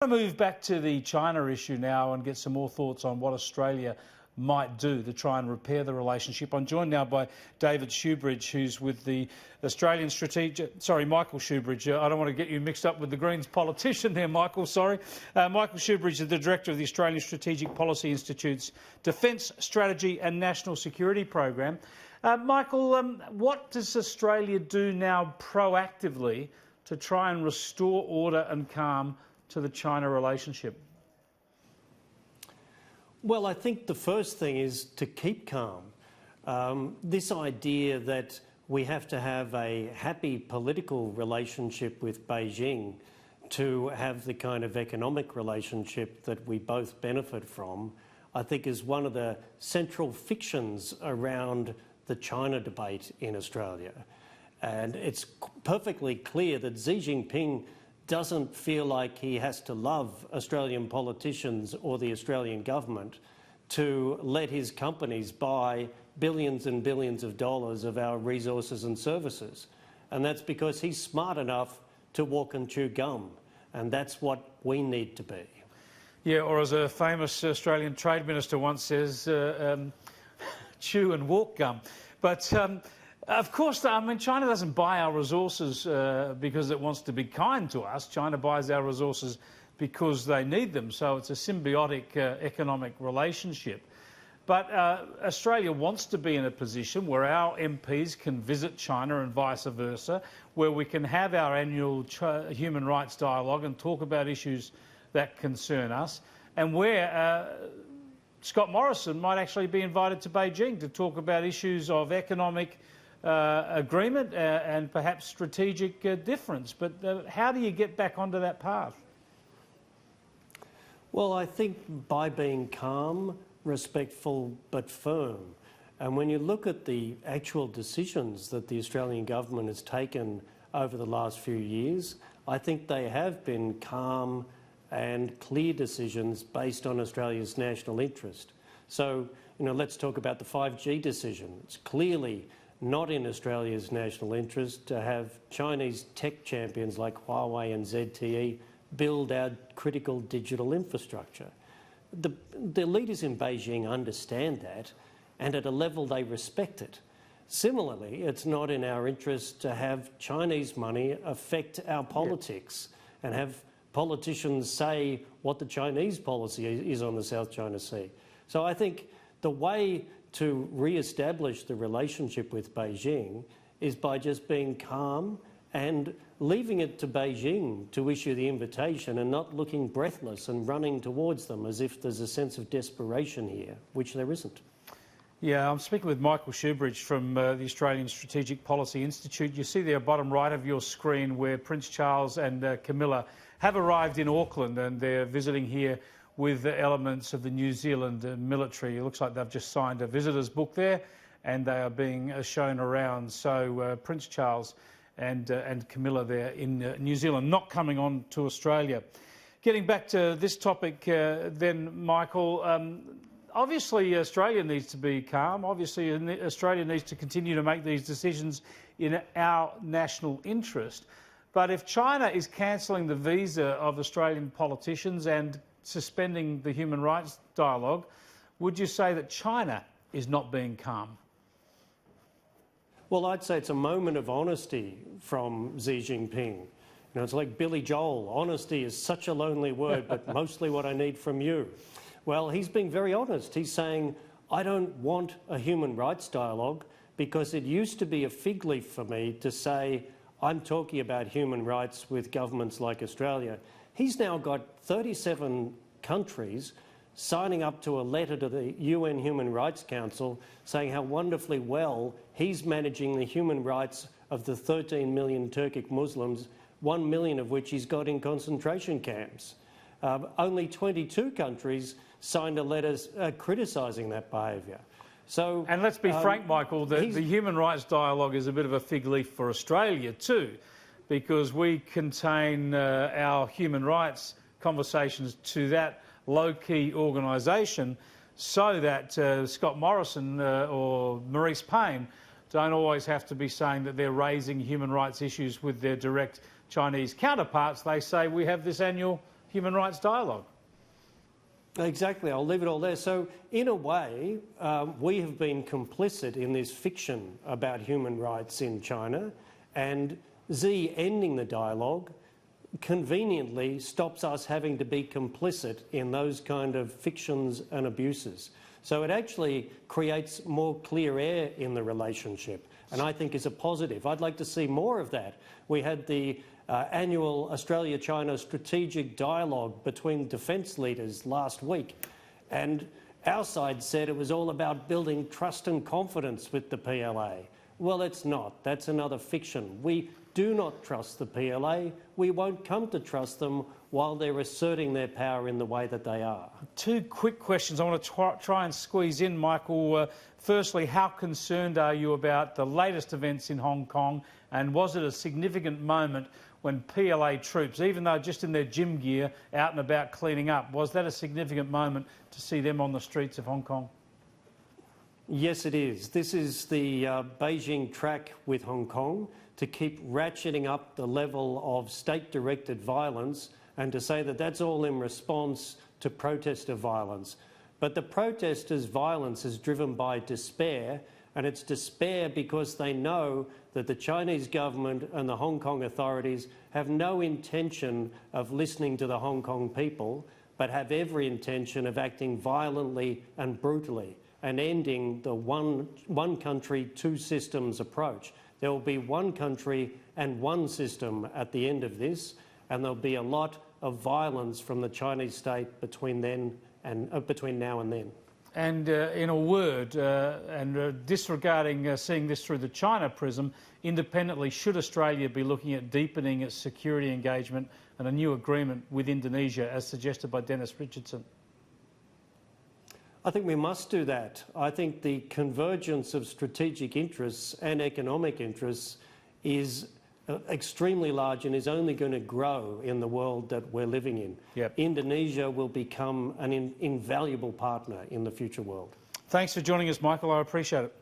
I move back to the China issue now and get some more thoughts on what Australia might do to try and repair the relationship. I'm joined now by David Shoebridge, who's with the Australian Strategic... Sorry, Michael Shoebridge. I don't want to get you mixed up with the Greens politician there, Michael, sorry. Michael Shoebridge is the Director of the Australian Strategic Policy Institute's Defence Strategy and National Security Program. Michael, what does Australia do now proactively to try and restore order and calm to the China relationship? Well, I think the first thing is to keep calm. This idea that we have to have a happy political relationship with Beijing to have the kind of economic relationship that we both benefit from, I think is one of the central fictions around the China debate in Australia. And it's perfectly clear that Xi Jinping doesn't feel like he has to love Australian politicians or the Australian government to let his companies buy billions and billions of dollars of our resources and services. And that's because he's smart enough to walk and chew gum. And that's what we need to be. Yeah, or as a famous Australian Trade Minister once says, chew and walk gum. But of course, I mean, China doesn't buy our resources because it wants to be kind to us. China buys our resources because they need them. So it's a symbiotic economic relationship. But Australia wants to be in a position where our MPs can visit China and vice versa, where we can have our annual human rights dialogue and talk about issues that concern us, and where Scott Morrison might actually be invited to Beijing to talk about issues of economic agreement and perhaps strategic difference. But how do you get back onto that path? Well, I think by being calm, respectful but firm. And when you look at the actual decisions that the Australian government has taken over the last few years, I think they have been calm and clear decisions based on Australia's national interest. So, let's talk about the 5G decision. It's clearly not in Australia's national interest to have Chinese tech champions like Huawei and ZTE build our critical digital infrastructure. The leaders in Beijing understand that, and at a level they respect it. Similarly, it's not in our interest to have Chinese money affect our politics and have politicians say what the Chinese policy is on the South China Sea. So I think the way to re-establish the relationship with Beijing is by just being calm and leaving it to Beijing to issue the invitation and not looking breathless and running towards them as if there's a sense of desperation here, which there isn't. Yeah, I'm speaking with Michael Shoebridge from the Australian Strategic Policy Institute. You see there, bottom right of your screen, where Prince Charles and Camilla have arrived in Auckland, and they're visiting here with the elements of the New Zealand military. It looks like they've just signed a visitor's book there, and they are being shown around. So Prince Charles and Camilla there in New Zealand, not coming on to Australia. Getting back to this topic then, Michael, obviously Australia needs to be calm. Obviously Australia needs to continue to make these decisions in our national interest. But if China is cancelling the visa of Australian politicians and suspending the human rights dialogue, would you say that China is not being calm? Well, I'd say it's a moment of honesty from Xi Jinping. It's like Billy Joel. Honesty is such a lonely word, but mostly what I need from you. Well, he's being very honest. He's saying, I don't want a human rights dialogue because it used to be a fig leaf for me to say, I'm talking about human rights with governments like Australia. He's now got 37 countries signing up to a letter to the UN Human Rights Council saying how wonderfully well he's managing the human rights of the 13 million Turkic Muslims, 1 million of which he's got in concentration camps. Only 22 countries signed a letter criticising that behaviour. So, and let's be frank, Michael, the human rights dialogue is a bit of a fig leaf for Australia too, because we contain our human rights conversations to that low-key organisation so that Scott Morrison or Maurice Payne don't always have to be saying that they're raising human rights issues with their direct Chinese counterparts. They say we have this annual human rights dialogue. Exactly, I'll leave it all there. So, in a way, we have been complicit in this fiction about human rights in China, and Xi ending the dialogue conveniently stops us having to be complicit in those kind of fictions and abuses. So it actually creates more clear air in the relationship, and I think is a positive. I'd like to see more of that. We had the annual Australia-China strategic dialogue between defence leaders last week, and our side said it was all about building trust and confidence with the PLA. Well, it's not. That's another fiction. We do not trust the PLA. We won't come to trust them while they're asserting their power in the way that they are. Two quick questions I want to try and squeeze in, Michael. Firstly, how concerned are you about the latest events in Hong Kong, and was it a significant moment when PLA troops, even though just in their gym gear, out and about cleaning up, was that a significant moment to see them on the streets of Hong Kong? Yes, it is. This is the Beijing track with Hong Kong to keep ratcheting up the level of state-directed violence and to say that that's all in response to protester violence. But the protesters' violence is driven by despair, and it's despair because they know that the Chinese government and the Hong Kong authorities have no intention of listening to the Hong Kong people, but have every intention of acting violently and brutally and ending the one country, two systems approach. There will be one country and one system at the end of this, and there'll be a lot of violence from the Chinese state between now and then. And in a word, disregarding seeing this through the China prism, independently, should Australia be looking at deepening its security engagement and a new agreement with Indonesia, as suggested by Dennis Richardson? I think we must do that. I think the convergence of strategic interests and economic interests is extremely large and is only going to grow in the world that we're living in. Yep. Indonesia will become an invaluable partner in the future world. Thanks for joining us, Michael. I appreciate it.